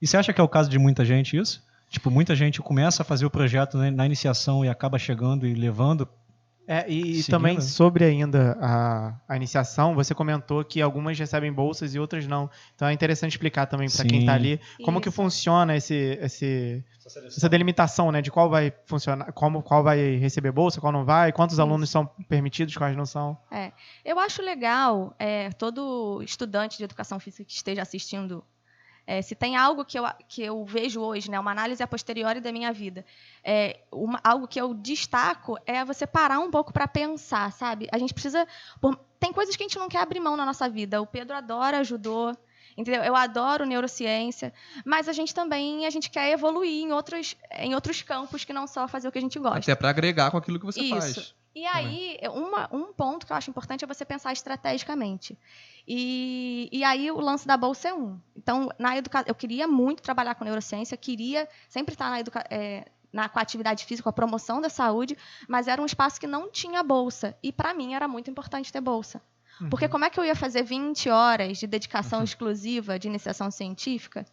E você acha que é o caso de muita gente isso? Tipo, muita gente começa a fazer o projeto, né, na iniciação e acaba chegando e levando. E também sobre ainda a iniciação, você comentou que algumas recebem bolsas e outras não. Então é interessante explicar também para quem está ali como que funciona essa delimitação, né, de qual vai funcionar, qual vai receber bolsa, qual não vai, quantos alunos são permitidos, quais não são. Eu acho legal todo estudante de educação física que esteja assistindo. Se tem algo que eu vejo hoje, né, uma análise a posteriori da minha vida, algo que eu destaco é você parar um pouco para pensar, sabe? A gente precisa... Tem coisas que a gente não quer abrir mão na nossa vida. O Pedro adora judô, entendeu? Eu adoro neurociência, mas a gente quer evoluir em outros campos que não só fazer o que a gente gosta. Até para agregar com aquilo que você faz. E aí, um ponto que eu acho importante é você pensar estrategicamente. E aí, o lance da bolsa é um. Então, eu queria muito trabalhar com neurociência, queria sempre estar com a atividade física, com a promoção da saúde, mas era um espaço que não tinha bolsa. E, para mim, era muito importante ter bolsa. Porque como é que eu ia fazer 20 horas de dedicação exclusiva de iniciação científica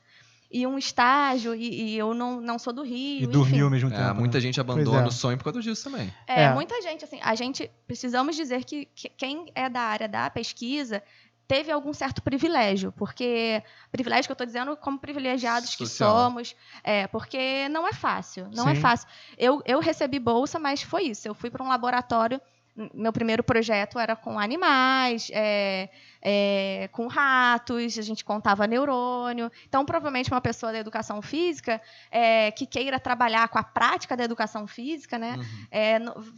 e um estágio, e eu não sou do Rio. E dormir ao mesmo tempo. Muita gente abandona o sonho por causa disso também. Muita gente, assim, precisamos dizer que quem é da área da pesquisa teve algum certo privilégio, porque privilégio que eu estou dizendo como privilegiados que somos, porque não é fácil, não é fácil. Eu recebi bolsa, mas foi isso, eu fui para um laboratório. Meu primeiro projeto era com animais, com ratos, a gente contava neurônio. Então, provavelmente, uma pessoa da educação física que queira trabalhar com a prática da educação física, né,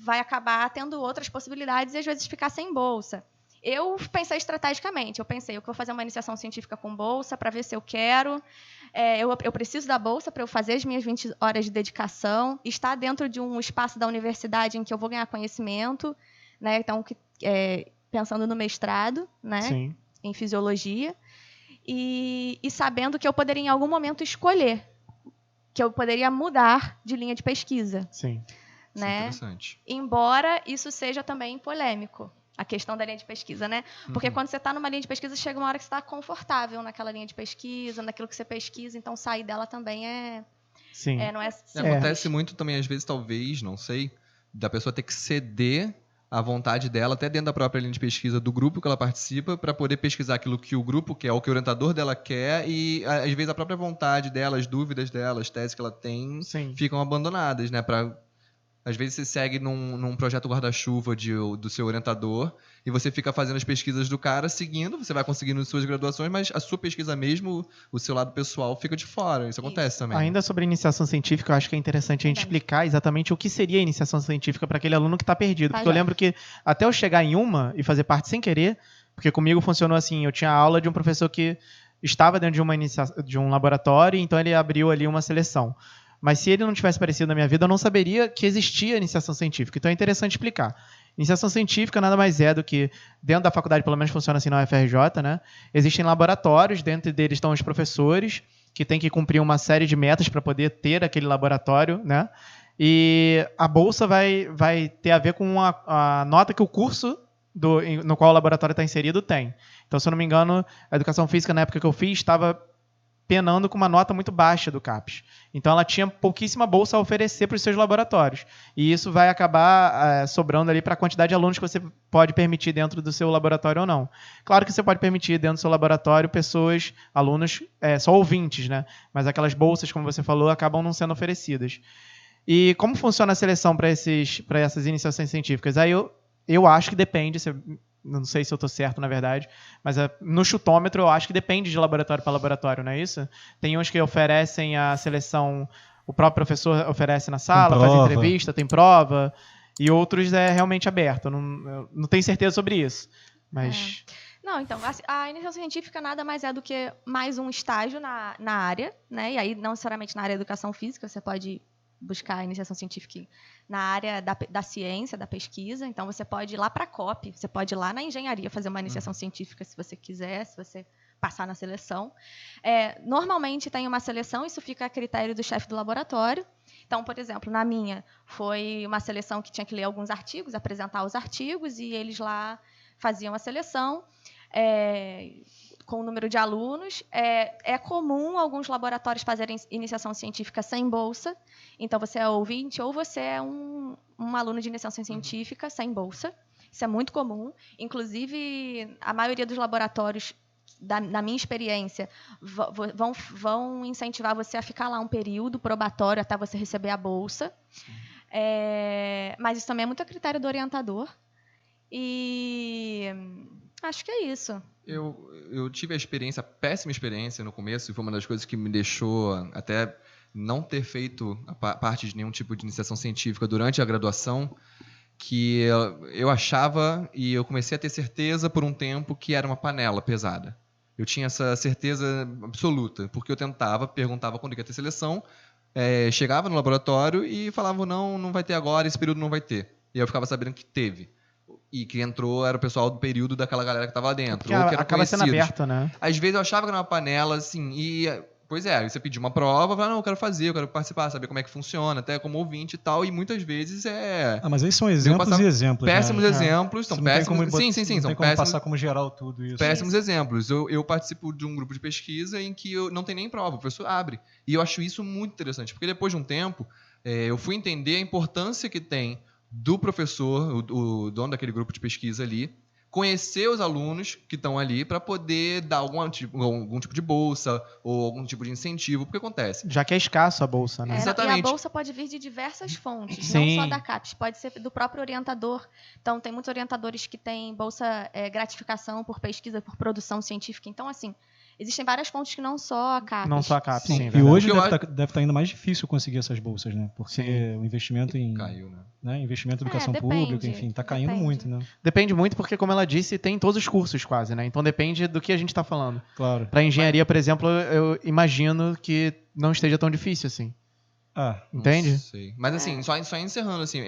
vai acabar tendo outras possibilidades e, às vezes, ficar sem bolsa. Eu pensei estrategicamente. Eu vou fazer uma iniciação científica com bolsa para ver se eu quero. Eu preciso da bolsa para eu fazer as minhas 20 horas de dedicação, estar dentro de um espaço da universidade em que eu vou ganhar conhecimento, né? Então, pensando no mestrado, né? Em fisiologia, e sabendo que eu poderia, em algum momento, escolher, que eu poderia mudar de linha de pesquisa. Sim. Né? Isso é interessante. Embora isso seja também polêmico. A questão da linha de pesquisa, né? Porque quando você está numa linha de pesquisa, chega uma hora que você está confortável naquela linha de pesquisa, naquilo que você pesquisa, então sair dela também não é acontece muito também, às vezes, talvez, não sei, da pessoa ter que ceder à vontade dela, até dentro da própria linha de pesquisa do grupo que ela participa, para poder pesquisar aquilo que o grupo quer, o que o orientador dela quer, e às vezes a própria vontade dela, as dúvidas dela, as teses que ela tem, ficam abandonadas, né? Às vezes você segue num projeto guarda-chuva do seu orientador e você fica fazendo as pesquisas do cara, seguindo, você vai conseguindo suas graduações, mas a sua pesquisa mesmo, o seu lado pessoal, fica de fora. Isso acontece também. Ainda sobre iniciação científica, eu acho que é interessante a gente explicar exatamente o que seria a iniciação científica para aquele aluno que está perdido. Porque eu lembro que até eu chegar em uma e fazer parte sem querer, porque comigo funcionou assim, eu tinha aula de um professor que estava dentro de um laboratório, então ele abriu ali uma seleção. Mas se ele não tivesse aparecido na minha vida, eu não saberia que existia iniciação científica. Então é interessante explicar. Iniciação científica nada mais é do que, dentro da faculdade, pelo menos funciona assim na UFRJ, né? Existem laboratórios, dentro deles estão os professores, que têm que cumprir uma série de metas para poder ter aquele laboratório, né? E a bolsa vai ter a ver com a nota que o curso no qual o laboratório está inserido tem. Então, se eu não me engano, a educação física, na época que eu fiz, estava penando com uma nota muito baixa do CAPES. Então, ela tinha pouquíssima bolsa a oferecer para os seus laboratórios. E isso vai acabar sobrando ali para a quantidade de alunos que você pode permitir dentro do seu laboratório ou não. Claro que você pode permitir dentro do seu laboratório alunos, só ouvintes, né? Mas aquelas bolsas, como você falou, acabam não sendo oferecidas. E como funciona a seleção para essas iniciações científicas? Aí eu acho que depende, não sei se eu estou certo, na verdade, mas no chutômetro eu acho que depende de laboratório para laboratório, não é isso? Tem uns que oferecem a seleção, o próprio professor oferece na sala, faz entrevista, tem prova, e outros é realmente aberto. Eu não tenho certeza sobre isso. Mas... Não, então, a iniciação científica nada mais é do que mais um estágio na área, né? E aí não necessariamente na área de educação física, você pode buscar a iniciação científica na área da ciência, da pesquisa. Então, você pode ir lá para a COP, você pode ir lá na engenharia fazer uma iniciação científica, se você quiser, se você passar na seleção. Normalmente tem uma seleção, isso fica a critério do chefe do laboratório. Então, por exemplo, na minha, foi uma seleção que tinha que ler alguns artigos, apresentar os artigos, e eles lá faziam a seleção. com o número de alunos. É comum alguns laboratórios fazerem iniciação científica sem bolsa. Então, você é ouvinte ou você é um aluno de iniciação científica sem bolsa. Isso é muito comum. Inclusive, a maioria dos laboratórios, na minha experiência, vão incentivar você a ficar lá um período probatório até você receber a bolsa. Mas isso também é muito a critério do orientador. E acho que é isso. Eu tive a péssima experiência no começo, e foi uma das coisas que me deixou até não ter feito parte de nenhum tipo de iniciação científica durante a graduação, que eu achava, e eu comecei a ter certeza por um tempo, que era uma panela pesada. Eu tinha essa certeza absoluta, porque eu perguntava quando ia ter seleção, chegava no laboratório e falava, não vai ter agora, esse período não vai ter. E eu ficava sabendo que teve. E que entrou era o pessoal do período daquela galera que estava lá dentro. Porque ou que era acaba sendo aberto, né? Às vezes eu achava que era uma panela, assim, pois é, você pedia uma prova, falava, não, eu quero fazer, eu quero participar, saber como é que funciona, até como ouvinte e tal, e muitas vezes mas aí são exemplos e exemplos. Péssimos exemplos, são péssimos. Sim, são péssimos. Passar como geral tudo isso. Péssimos exemplos. Eu participo de um grupo de pesquisa em que não tem nem prova, o professor abre. E eu acho isso muito interessante, porque depois de um tempo, eu fui entender a importância que tem do professor, o dono daquele grupo de pesquisa ali, conhecer os alunos que estão ali para poder dar algum tipo de bolsa ou algum tipo de incentivo, porque acontece. Já que é escasso a bolsa, né? Exatamente. E a bolsa pode vir de diversas fontes, Sim. não só da CAPES, pode ser do próprio orientador. Então, tem muitos orientadores que têm bolsa gratificação por pesquisa, por produção científica. Então, assim, existem várias fontes que não só a CAPES. Não só a CAPES, sim. E hoje deve estar ainda mais difícil conseguir essas bolsas, né? Porque o investimento Caiu, né? Investimento em educação depende, pública, enfim, está caindo muito, né? Depende muito porque, como ela disse, tem todos os cursos quase, né? Então depende do que a gente está falando. Claro. Para engenharia, por exemplo, eu imagino que não esteja tão difícil assim. Entende? Não sei. Mas assim, só encerrando, assim,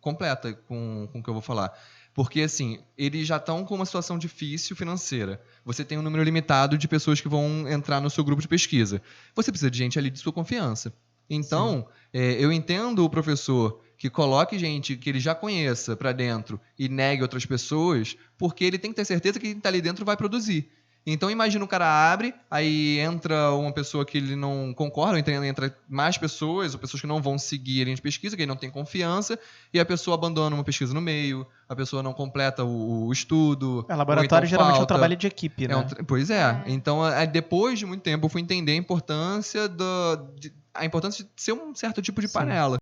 completa com o que eu vou falar. Porque, assim, eles já estão com uma situação difícil financeira. Você tem um número limitado de pessoas que vão entrar no seu grupo de pesquisa. Você precisa de gente ali de sua confiança. Então, eu entendo o professor que coloque gente que ele já conheça para dentro e negue outras pessoas, porque ele tem que ter certeza que quem está ali dentro vai produzir. Então, imagina o cara abre, aí entra uma pessoa que ele não concorda, entra mais pessoas, ou pessoas que não vão seguir a linha de pesquisa, que ele não tem confiança, e a pessoa abandona uma pesquisa no meio, a pessoa não completa o estudo. Laboratório então geralmente é um trabalho de equipe, né? Pois é. Então, depois de muito tempo, eu fui entender a importância de ser um certo tipo de panela.